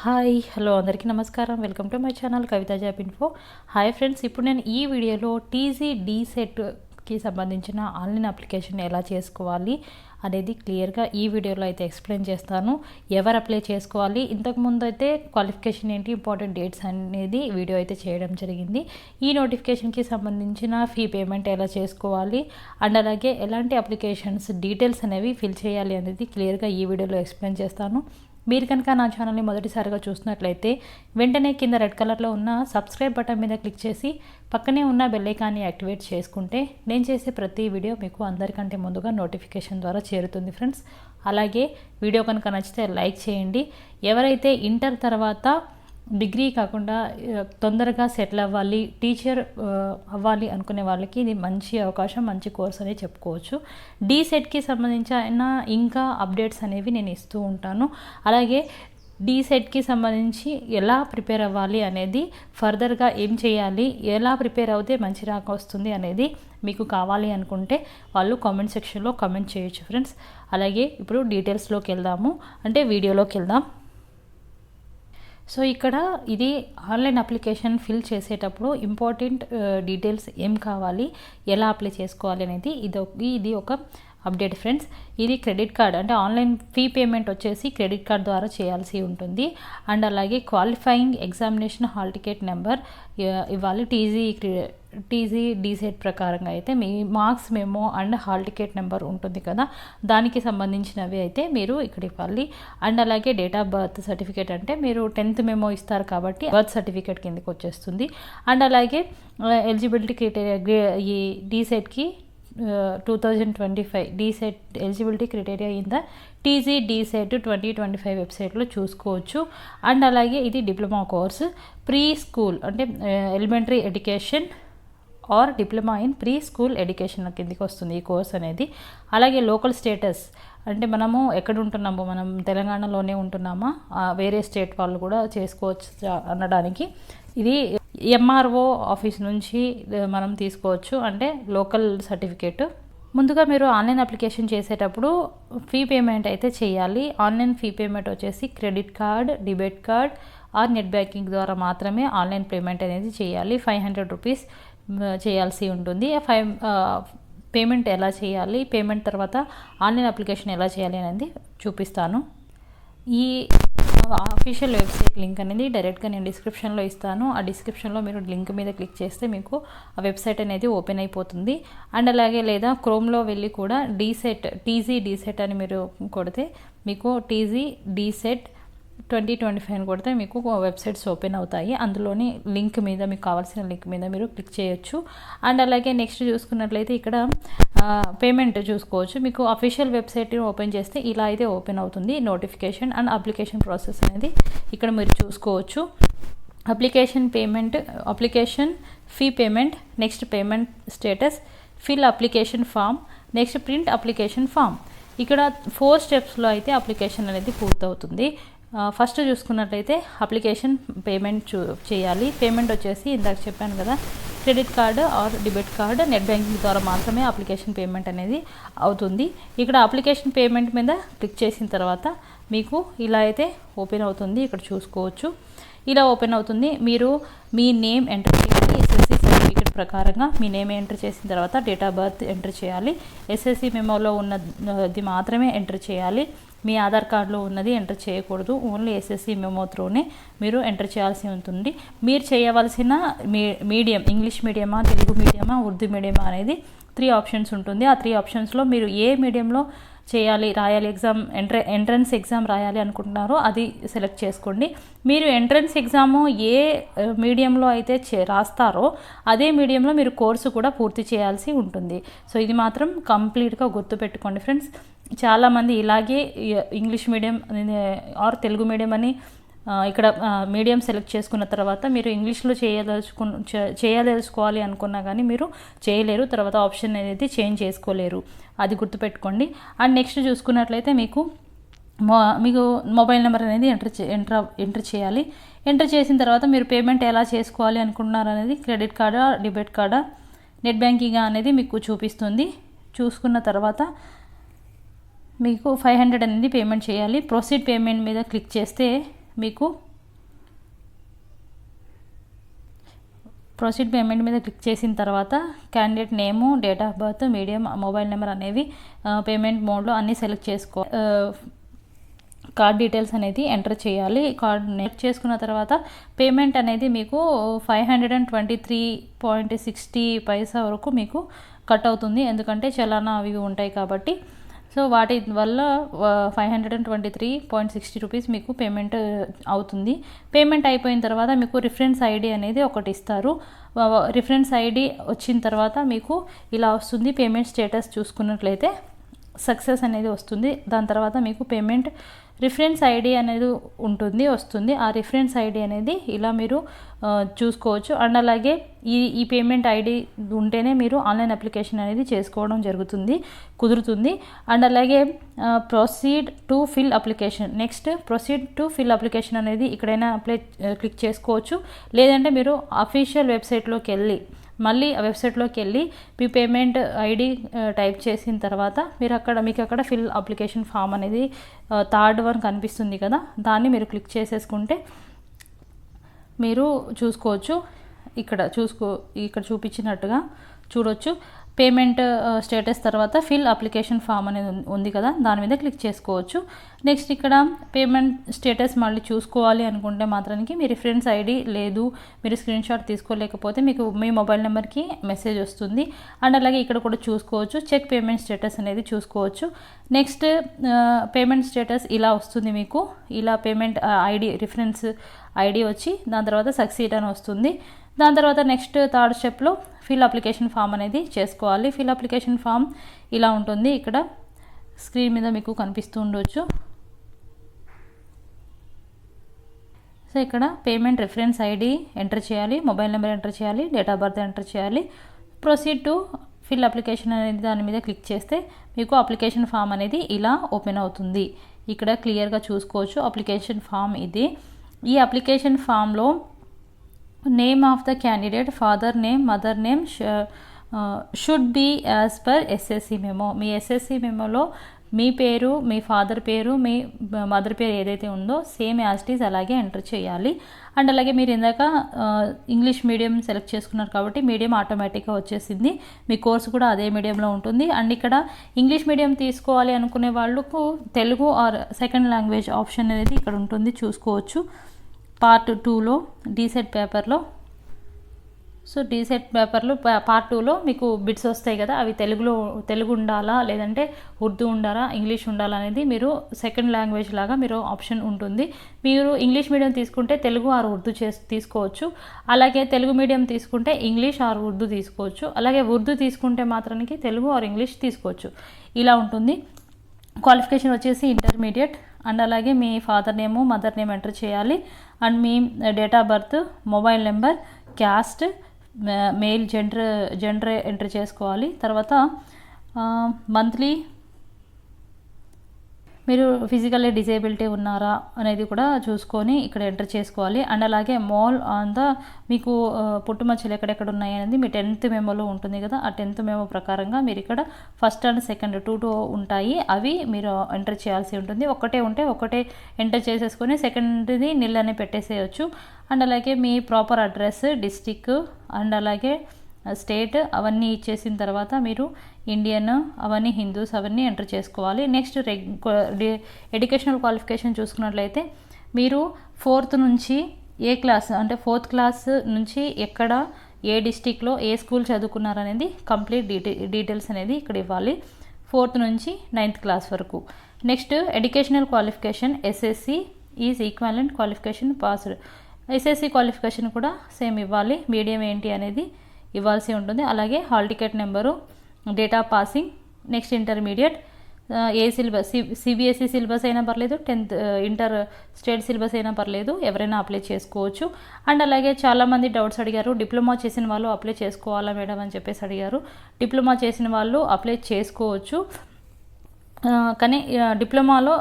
Hi hello అందరికీ నమస్కారం. Welcome to my channel Kavitha job info. Hi friends, ఇప్పుడు నేను ఈ వీడియోలో టీజీ డీసెట్కి సంబంధించిన ఆన్లైన్ అప్లికేషన్ ఎలా చేసుకోవాలి అనేది క్లియర్గా ఈ వీడియోలో అయితే ఎక్స్ప్లెయిన్ చేస్తాను. ఎవరు అప్లై చేసుకోవాలి, ఇంతకుముందు అయితే క్వాలిఫికేషన్ ఏంటి, ఇంపార్టెంట్ డేట్స్ అనేది వీడియో అయితే చేయడం జరిగింది. ఈ నోటిఫికేషన్కి సంబంధించిన ఫీ పేమెంట్ ఎలా చేసుకోవాలి అండ్ అలాగే ఎలాంటి అప్లికేషన్స్ డీటెయిల్స్ అనేవి ఫిల్ చేయాలి అనేది క్లియర్గా ఈ వీడియోలో ఎక్స్ప్లెయిన్ చేస్తాను. మీరు కనుక నా ఛానల్ని మొదటిసారిగా చూసినట్లయితే వెంటనే కింద రెడ్ కలర్లో ఉన్న సబ్స్క్రైబ్ బటన్ మీద క్లిక్ చేసి పక్కనే ఉన్న బెల్ ఐకాన్ని యాక్టివేట్ చేసుకుంటే నేను చేసే ప్రతి వీడియో మీకు అందరికంటే ముందుగా నోటిఫికేషన్ ద్వారా చేరుతుంది ఫ్రెండ్స్. అలాగే వీడియో కనుక నచ్చితే లైక్ చేయండి. ఎవరైతే ఇంటర్ తర్వాత డిగ్రీ కాకుండా తొందరగా సెటిల్ అవ్వాలి, టీచర్ అవ్వాలి అనుకునే వాళ్ళకి ఇది మంచి అవకాశం, మంచి కోర్స్ అని చెప్పుకోవచ్చు. డీసెట్కి సంబంధించిన ఇంకా అప్డేట్స్ అనేవి నేను ఇస్తూ ఉంటాను. అలాగే డీసెట్కి సంబంధించి ఎలా ప్రిపేర్ అవ్వాలి అనేది, ఫర్దర్గా ఏం చేయాలి, ఎలా ప్రిపేర్ అవుతే మంచి ర్యాంక్ వస్తుంది అనేది మీకు కావాలి అనుకుంటే వాళ్ళు కామెంట్ సెక్షన్లో కామెంట్ చేయొచ్చు ఫ్రెండ్స్. అలాగే ఇప్పుడు డీటెయిల్స్లోకి వెళ్దాము, అంటే వీడియోలోకి వెళ్దాం. సో ఇక్కడ ఇది ఆన్లైన్ అప్లికేషన్ ఫిల్ చేసేటప్పుడు ఇంపార్టెంట్ డీటెయిల్స్ ఏం కావాలి, ఎలా అప్లై చేసుకోవాలి అనేది ఇది ఒక అప్డేట్ ఫ్రెండ్స్. ఇది క్రెడిట్ కార్డ్, అంటే ఆన్లైన్ ఫీ పేమెంట్ వచ్చేసి క్రెడిట్ కార్డ్ ద్వారా చేయాల్సి ఉంటుంది. అండ్ అలాగే qualifying examination hall ticket number ఇవ్వాలి. టీజీ డీసెట్ ప్రకారంగా అయితే మీ marks memo and hall ticket number ఉంటుంది కదా, దానికి సంబంధించినవి అయితే మీరు ఇక్కడ ఇవ్వాలి. అండ్ అలాగే డేట్ ఆఫ్ బర్త్ సర్టిఫికేట్, అంటే మీరు 10th మెమో ఇస్తారు కాబట్టి బర్త్ సర్టిఫికేట్ కిందకి వచ్చేస్తుంది. అండ్ అలాగే ఎలిజిబిలిటీ క్రైటీరియా, ఈ డీసెట్కి 2025 DEECET eligibility criteria in the TG DEECET 2025 వెబ్సైట్లో చూసుకోవచ్చు. అండ్ అలాగే ఇది డిప్లొమా కోర్స్, ప్రీ స్కూల్ అంటే elementary education or diploma in pre school education కిందకి వస్తుంది ఈ కోర్స్ అనేది. అలాగే లోకల్ స్టేటస్, అంటే మనము ఎక్కడ ఉంటున్నామో, మనం తెలంగాణలోనే ఉంటున్నామా, వేరే స్టేట్ వాళ్ళు కూడా చేసుకోవచ్చు అనడానికి ఇది ఎంఆర్ఓ ఆఫీస్ నుంచి మనం తీసుకోవచ్చు, అంటే లోకల్ సర్టిఫికేట్. ముందుగా మీరు ఆన్లైన్ అప్లికేషన్ చేసేటప్పుడు ఫీ పేమెంట్ అయితే చేయాలి. ఆన్లైన్ ఫీ పేమెంట్ వచ్చేసి credit card, debit card or net banking ద్వారా మాత్రమే ఆన్లైన్ పేమెంట్ అనేది చేయాలి. 500 రూపీస్ చేయాల్సి ఉంటుంది. పేమెంట్ ఎలా చేయాలి, పేమెంట్ తర్వాత ఆన్లైన్ అప్లికేషన్ ఎలా చేయాలి అనేది చూపిస్తాను. ఈ ఆఫీషియల్ వెబ్సైట్ లింక్ అనేది డైరెక్ట్గా నేను డిస్క్రిప్షన్లో ఇస్తాను. ఆ డిస్క్రిప్షన్లో మీరు లింక్ మీద క్లిక్ చేస్తే మీకు ఆ వెబ్సైట్ అనేది ఓపెన్ అయిపోతుంది. అండ్ అలాగే లేదా క్రోమ్లో వెళ్ళి కూడా టీజీ డీసెట్ అని మీరు కొడితే మీకు టీజీ డీసెట్ 2025 అని కొడితే మీకు వెబ్సైట్స్ ఓపెన్ అవుతాయి. అందులోని లింక్ మీద, మీకు కావాల్సిన లింక్ మీద మీరు క్లిక్ చేయొచ్చు. అండ్ అలాగే నెక్స్ట్ చూసుకున్నట్లయితే ఇక్కడ పేమెంట్ చూసుకోవచ్చు. మీకు అఫీషియల్ వెబ్సైట్ ఓపెన్ చేస్తే ఇలా అయితే ఓపెన్ అవుతుంది. నోటిఫికేషన్ అండ్ అప్లికేషన్ ప్రాసెస్ అనేది ఇక్కడ మీరు చూసుకోవచ్చు. Application fee payment, next payment status, fill application form, next print application form. ఇక్కడ 4 స్టెప్స్లో అయితే అప్లికేషన్ అనేది పూర్తవుతుంది. ఫస్ట్ చూసుకున్నట్లయితే అప్లికేషన్ పేమెంట్ చేయాలి. పేమెంట్ వచ్చేసి ఇందాక చెప్పాను కదా, credit card are debit card, net banking ద్వారా మాత్రమే అప్లికేషన్ పేమెంట్ అనేది అవుతుంది. ఇక్కడ అప్లికేషన్ పేమెంట్ మీద క్లిక్ చేసిన తర్వాత మీకు ఇలా అయితే ఓపెన్ అవుతుంది. ఇక్కడ చూసుకోవచ్చు, ఇలా ఓపెన్ అవుతుంది. మీరు మీ నేమ్ ఎంటర్ చేయాలి. ఎస్ఎస్సి సర్టిఫికేట్ ప్రకారంగా మీ నేమ్ ఎంటర్ చేసిన తర్వాత డేట్ ఆఫ్ బర్త్ ఎంటర్ చేయాలి. ఎస్ఎస్సి మెమోలో ఉన్నది మాత్రమే ఎంటర్ చేయాలి. మీ ఆధార్ కార్డులో ఉన్నది ఎంటర్ చేయకూడదు. ఓన్లీ ఎస్ఎస్సి మెమో త్రూనే మీరు ఎంటర్ చేయాల్సి ఉంటుంది. మీరు చేయవలసిన మీడియం, ఇంగ్లీష్ మీడియమా, తెలుగు మీడియమా, ఉర్దూ మీడియమా అనేది 3 ఆప్షన్స్ ఉంటుంది. ఆ 3 ఆప్షన్స్లో మీరు ఏ మీడియంలో రాయాలి, ఎంట్రన్స్ ఎగ్జామ్ రాయాలి అనుకుంటున్నారో అది సెలెక్ట్ చేసుకోండి. మీరు ఎంట్రన్స్ ఎగ్జాము ఏ మీడియంలో అయితే రాస్తారో అదే మీడియంలో మీరు కోర్సు కూడా పూర్తి చేయాల్సి ఉంటుంది. సో ఇది మాత్రం కంప్లీట్గా గుర్తుపెట్టుకోండి ఫ్రెండ్స్. చాలామంది ఇలాగే English medium are Telugu medium అని ఇక్కడ మీడియం సెలెక్ట్ చేసుకున్న తర్వాత మీరు ఇంగ్లీష్లో చేయదలుచుకోవాలి అనుకున్నా కానీ మీరు చేయలేరు. తర్వాత ఆప్షన్ అనేది చేంజ్ చేసుకోలేరు, అది గుర్తుపెట్టుకోండి. అండ్ నెక్స్ట్ చూసుకున్నట్లయితే మీకు మొబైల్ నెంబర్ అనేది ఎంటర్ చేయాలి. ఎంటర్ చేసిన తర్వాత మీరు పేమెంట్ ఎలా చేసుకోవాలి అనుకుంటున్నారు అనేది, క్రెడిట్ కార్డా, డెబిట్ కార్డా, నెట్ బ్యాంకింగ్ అనేది మీకు చూపిస్తుంది. చూసుకున్న తర్వాత మీకు 500 అనేది పేమెంట్ చేయాలి. ప్రొసీడ్ పేమెంట్ మీద క్లిక్ చేస్తే మీకు ప్రొసీడ్ పేమెంట్ మీద క్లిక్ చేసిన తర్వాత candidate name, date of birth, medium, mobile number అనేవి పేమెంట్ మోడ్లో అన్నీ సెలెక్ట్ చేసుకో. కార్డ్ డీటెయిల్స్ అనేది ఎంటర్ చేయాలి. కార్డ్ నెట్ చేసుకున్న తర్వాత పేమెంట్ అనేది మీకు 523.60 వరకు మీకు కట్ అవుతుంది. ఎందుకంటే చలానా అవి ఉంటాయి కాబట్టి. సో వాటి వల్ల 523.60 రూపీస్ మీకు పేమెంట్ అవుతుంది. పేమెంట్ అయిపోయిన తర్వాత మీకు రిఫరెన్స్ ఐడి అనేది ఒకటి ఇస్తారు. రిఫరెన్స్ ఐడి వచ్చిన తర్వాత మీకు ఇలా వస్తుంది. పేమెంట్ స్టేటస్ చూసుకున్నట్లయితే సక్సెస్ అనేది వస్తుంది. దాని తర్వాత మీకు పేమెంట్ రిఫరెన్స్ ఐడి అనేది వస్తుంది. ఆ రిఫరెన్స్ ఐడి అనేది ఇలా మీరు చూసుకోవచ్చు. అండ్ అలాగే ఈ పేమెంట్ ఐడి ఉంటేనే మీరు ఆన్లైన్ అప్లికేషన్ అనేది చేసుకోవడం కుదురుతుంది. అండ్ అలాగే proceed to fill application. Next proceed to fill application అనేది ఇక్కడైనా క్లిక్ చేసుకోవచ్చు. లేదంటే మీరు అఫీషియల్ వెబ్సైట్లోకి వెళ్ళి మళ్ళీ ఆ వెబ్సైట్లోకి వెళ్ళి మీ పేమెంట్ ఐడి టైప్ చేసిన తర్వాత మీకు అక్కడ ఫిల్ అప్లికేషన్ ఫామ్ అనేది థర్డ్ వన్ కనిపిస్తుంది కదా, దాన్ని మీరు క్లిక్ చేసేసుకుంటే మీరు చూసుకోవచ్చు. ఇక్కడ చూపించినట్టుగా చూడొచ్చు. పేమెంట్ స్టేటస్ తర్వాత ఫిల్ అప్లికేషన్ ఫామ్ అనేది ఉంది కదా, దాని మీద క్లిక్ చేసుకోవచ్చు. నెక్స్ట్ ఇక్కడ పేమెంట్ స్టేటస్ మళ్ళీ చూసుకోవాలి అనుకుంటే మాత్రానికి మీ రిఫరెన్స్ ఐడి లేదు, మీరు స్క్రీన్ షాట్ తీసుకోలేకపోతే మీకు మీ మొబైల్ నెంబర్కి మెసేజ్ వస్తుంది. అండ్ అలాగే ఇక్కడ కూడా చూసుకోవచ్చు. చెక్ పేమెంట్ స్టేటస్ అనేది చూసుకోవచ్చు. నెక్స్ట్ పేమెంట్ స్టేటస్ ఇలా వస్తుంది. మీకు ఇలా పేమెంట్ ఐడి రిఫరెన్స్ ఐడి వచ్చి దాని తర్వాత సక్సీడ్ అని వస్తుంది. దాని తర్వాత నెక్స్ట్ థర్డ్ స్టెప్లో ఫిల్ అప్లికేషన్ ఫామ్ అనేది చేసుకోవాలి. ఫిల్ అప్లికేషన్ ఫామ్ ఇలా ఉంటుంది. ఇక్కడ స్క్రీన్ మీద మీకు కనిపిస్తూ ఉండొచ్చు. సో ఇక్కడ పేమెంట్ రిఫరెన్స్ ఐడి ఎంటర్ చేయాలి, మొబైల్ నెంబర్ ఎంటర్ చేయాలి, డేట్ ఆఫ్ బర్త్ ఎంటర్ చేయాలి. ప్రొసీడ్ టు ఫిల్ అప్లికేషన్ అనేది దాని మీద క్లిక్ చేస్తే మీకు అప్లికేషన్ ఫామ్ అనేది ఇలా ఓపెన్ అవుతుంది. ఇక్కడ క్లియర్గా చూసుకోవచ్చు. అప్లికేషన్ ఫామ్ ఇది. ఈ అప్లికేషన్ ఫామ్లో name of the candidate, father name, mother name should be as per SSC memo. మీ ఎస్ఎస్సి మెమోలో మీ పేరు, మీ ఫాదర్ పేరు, మీ మదర్ పేరు ఏదైతే ఉందో సేమ్ యాజ్ ఇట్ ఈజ్ అలాగే ఎంటర్ చేయాలి. అండ్ అలాగే మీరు ఇందాక ఇంగ్లీష్ మీడియం సెలెక్ట్ చేసుకున్నారు కాబట్టి మీడియం ఆటోమేటిక్గా వచ్చేసింది. మీ కోర్సు కూడా అదే మీడియంలో ఉంటుంది. అండ్ ఇక్కడ ఇంగ్లీష్ మీడియం తీసుకోవాలి అనుకునే వాళ్ళకు Telugu or second language option అనేది ఇక్కడ ఉంటుంది, చూసుకోవచ్చు. పార్ట్ 2లో డీసెట్ పేపర్లో. సో డీసెట్ పేపర్లో పార్ట్ 2లో మీకు బిట్స్ వస్తాయి కదా, అవి తెలుగు ఉండాలా లేదంటే ఉర్దూ ఉండాలా ఇంగ్లీష్ ఉండాలా అనేది మీరు సెకండ్ లాంగ్వేజ్ లాగా మీరు ఆప్షన్ ఉంటుంది. మీరు ఇంగ్లీష్ మీడియం తీసుకుంటే తెలుగు ఆర్ ఉర్దూ తీసుకోవచ్చు. అలాగే తెలుగు మీడియం తీసుకుంటే ఇంగ్లీష్ ఆర్ ఉర్దూ తీసుకోవచ్చు. అలాగే ఉర్దూ తీసుకుంటే మాత్రానికి తెలుగు ఆర్ ఇంగ్లీష్ తీసుకోవచ్చు. ఇలా ఉంటుంది. క్వాలిఫికేషన్ వచ్చేసి ఇంటర్మీడియట్. అండ్ అలాగే మీ father name, mother name enter చేయాలి. అండ్ మీ date of birth, mobile number, caste, mail, gender enter చేసుకోవాలి. తర్వాత మంత్లీ మీరు ఫిజికల్లీ డిజేబిలిటీ ఉన్నారా అనేది కూడా చూసుకొని ఇక్కడ ఎంటర్ చేసుకోవాలి. అండ్ అలాగే మోల్ ఆన్ ద మీకు పుట్టుమచ్చలు ఎక్కడెక్కడ ఉన్నాయి అనేది మీ 10th మెమోలో ఉంటుంది కదా, ఆ 10th మెమో ప్రకారంగా మీరు ఇక్కడ ఫస్ట్ అండ్ సెకండ్ 2 ఉంటాయి, అవి మీరు ఎంటర్ చేయాల్సి ఉంటుంది. ఒకటే ఉంటే ఒకటే ఎంటర్ చేసేసుకొని సెకండ్ది నిల్ అని పెట్టేసేయచ్చు. అండ్ అలాగే మీ ప్రాపర్ అడ్రస్, డిస్టిక్ అండ్ అలాగే స్టేట్ అవన్నీ ఇచ్చేసిన తర్వాత మీరు ఇండియన్, అవన్నీ హిందూస్ అవన్నీ ఎంటర్ చేసుకోవాలి. నెక్స్ట్ ఎడ్యుకేషనల్ క్వాలిఫికేషన్ చూసుకున్నట్లయితే మీరు 4th నుంచి ఏ క్లాస్ అంటే 4th క్లాస్ నుంచి ఎక్కడ ఏ డిస్టిక్లో ఏ స్కూల్ చదువుకున్నారనేది కంప్లీట్ డీటెయిల్స్ అనేది ఇక్కడ ఇవ్వాలి. 4th నుంచి 9th క్లాస్ వరకు. Next educational qualification SSC is equivalent qualification passed. SSC qualification కూడా సేమ్ ఇవ్వాలి. మీడియం ఏంటి అనేది ఇవ్వాల్సి ఉంటుంది. అలాగే hall ticket number, date of passing. Next intermediate A syllabus, CBSE syllabus అయినా పర్లేదు, 10th ఇంటర్ స్టేట్ సిలబస్ అయినా పర్లేదు, ఎవరైనా అప్లై చేసుకోవచ్చు. అండ్ అలాగే చాలామంది డౌట్స్ అడిగారు, డిప్లొమా చేసిన వాళ్ళు అప్లై చేసుకోవాలా మేడం అని చెప్పేసి అడిగారు. డిప్లొమా చేసిన వాళ్ళు అప్లై చేసుకోవచ్చు. కానీ డిప్లొమాలో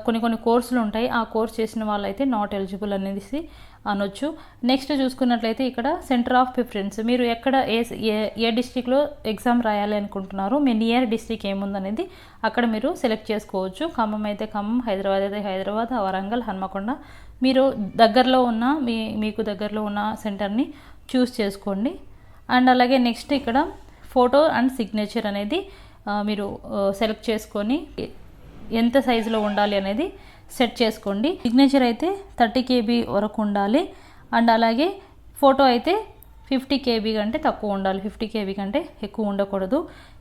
కొన్ని కోర్సులు ఉంటాయి, ఆ కోర్స్ చేసిన వాళ్ళైతే నాట్ ఎలిజిబుల్ అనేసి అనొచ్చు. నెక్స్ట్ చూసుకున్నట్లయితే ఇక్కడ సెంటర్ ఆఫ్ ప్రిఫరెన్స్, మీరు ఎక్కడ ఏ డిస్ట్రిక్ట్లో ఎగ్జామ్ రాయాలి అనుకుంటున్నారు, మీ నియర్ డిస్ట్రిక్ట్ ఏముందనేది అక్కడ మీరు సెలెక్ట్ చేసుకోవచ్చు. ఖమ్మం అయితే ఖమ్మం, హైదరాబాద్ అయితే హైదరాబాద్, వరంగల్, హన్మకొండ, మీరు దగ్గరలో ఉన్న మీకు దగ్గరలో ఉన్న సెంటర్ని చూస్ చేసుకోండి. అండ్ అలాగే నెక్స్ట్ ఇక్కడ ఫోటో అండ్ సిగ్నేచర్ అనేది మీరు సెలెక్ట్ చేసుకొని ఎంత సైజులో ఉండాలి అనేది సెట్ చేసుకోండి. సిగ్నేచర్ అయితే 30 KB వరకు ఉండాలి. అండ్ అలాగే ఫోటో అయితే 50 KB కంటే తక్కువ ఉండాలి, 50 KB కంటే ఎక్కువ ఉండకూడదు.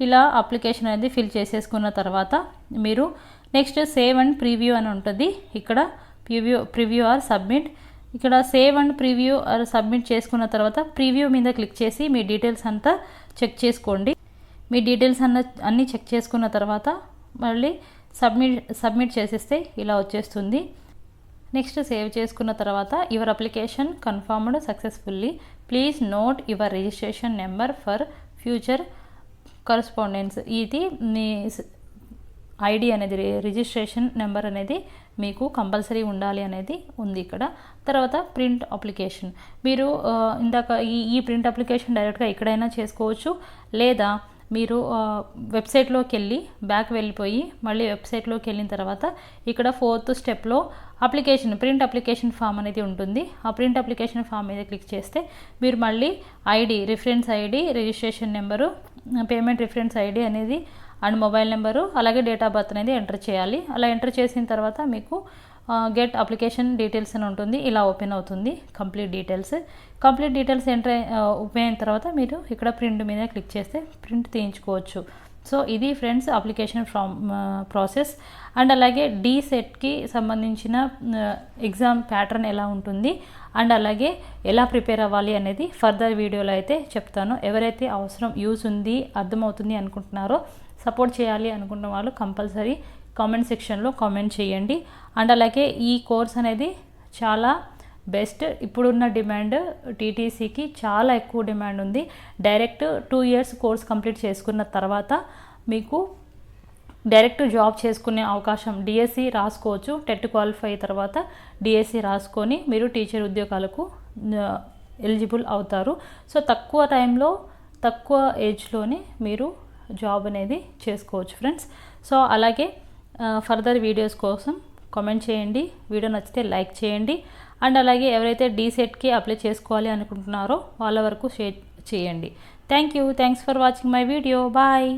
ఇలా అప్లికేషన్ అనేది ఫిల్ చేసేసుకున్న తర్వాత మీరు నెక్స్ట్ సేవ్ అండ్ ప్రివ్యూ అని ఉంటుంది. ఇక్కడ ప్రివ్యూ ఆర్ సబ్మిట్. ఇక్కడ save and preview or submit చేసుకున్న తర్వాత ప్రివ్యూ మీద క్లిక్ చేసి మీ డీటెయిల్స్ అంతా చెక్ చేసుకోండి. మీ డీటెయిల్స్ అన్నీ చెక్ చేసుకున్న తర్వాత మళ్ళీ సబ్మిట్ చేసేస్తే ఇలా వచ్చేస్తుంది. నెక్స్ట్ సేవ్ చేసుకున్న తర్వాత your application confirmed successfully, please note your registration number for future correspondence. ఇది మీ ఐడి అనేది రిజిస్ట్రేషన్ నెంబర్ అనేది మీకు కంపల్సరీ ఉండాలి అనేది ఉంది ఇక్కడ. తర్వాత ప్రింట్ అప్లికేషన్. మీరు ఇందాక ఈ ప్రింట్ అప్లికేషన్ డైరెక్ట్గా ఎక్కడైనా చేసుకోవచ్చు, లేదా మీరు వెబ్సైట్లోకి వెళ్ళి బ్యాక్ వెళ్ళిపోయి మళ్ళీ వెబ్సైట్లోకి వెళ్ళిన తర్వాత ఇక్కడ 4th స్టెప్లో ప్రింట్ అప్లికేషన్ ఫామ్ అనేది ఉంటుంది. ఆ ప్రింట్ అప్లికేషన్ ఫామ్ మీద క్లిక్ చేస్తే మీరు మళ్ళీ reference ID, registration number, payment reference ID అనేది అండ్ మొబైల్ నెంబరు అలాగే డేట్ ఆఫ్ బర్త్ అనేది ఎంటర్ చేయాలి. అలా ఎంటర్ చేసిన తర్వాత మీకు గెట్ అప్లికేషన్ డీటెయిల్స్ అని ఉంటుంది. ఇలా ఓపెన్ అవుతుంది కంప్లీట్ డీటెయిల్స్ ఎంటర్ ఓపెన్ అయిన తర్వాత మీరు ఇక్కడ ప్రింట్ మీద క్లిక్ చేస్తే ప్రింట్ తీయించుకోవచ్చు. సో ఇది ఫ్రెండ్స్ అప్లికేషన్ ప్రాసెస్. అండ్ అలాగే DSETకి సంబంధించిన ఎగ్జామ్ ప్యాటర్న్ ఎలా ఉంటుంది అండ్ అలాగే ఎలా ప్రిపేర్ అవ్వాలి అనేది ఫర్దర్ వీడియోలో అయితే చెప్తాను. ఎవరైతే అవసరం యూజ్ ఉంది అర్థమవుతుంది అనుకుంటున్నారో, సపోర్ట్ చేయాలి అనుకున్న వాళ్ళు కంపల్సరీ కామెంట్ సెక్షన్లో కామెంట్ చేయండి. అండ్ అలాగే ఈ కోర్స్ అనేది చాలా బెస్ట్. ఇప్పుడున్న డిమాండ్ TTCకి చాలా ఎక్కువ డిమాండ్ ఉంది. డైరెక్ట్ 2 years కోర్స్ కంప్లీట్ చేసుకున్న తర్వాత మీకు డైరెక్ట్ జాబ్ చేసుకునే అవకాశం, DSC రాసుకోవచ్చు. టెట్ క్వాలిఫై అయిన తర్వాత DSC రాసుకొని మీరు టీచర్ ఉద్యోగాలకు ఎలిజిబుల్ అవుతారు. సో తక్కువ టైంలో తక్కువ ఏజ్లోనే మీరు జాబ్ అనేది చేసుకోవచ్చు ఫ్రెండ్స్. సో అలాగే ఫర్దర్ వీడియోస్ కోసం కామెంట్ చేయండి. వీడియో నచ్చితే లైక్ చేయండి. అండ్ అలాగే ఎవరైతే DSETకి అప్లై చేసుకోవాలి అనుకుంటున్నారో వాళ్ళ వరకు షేర్ చేయండి. Thanks for watching my video. Bye.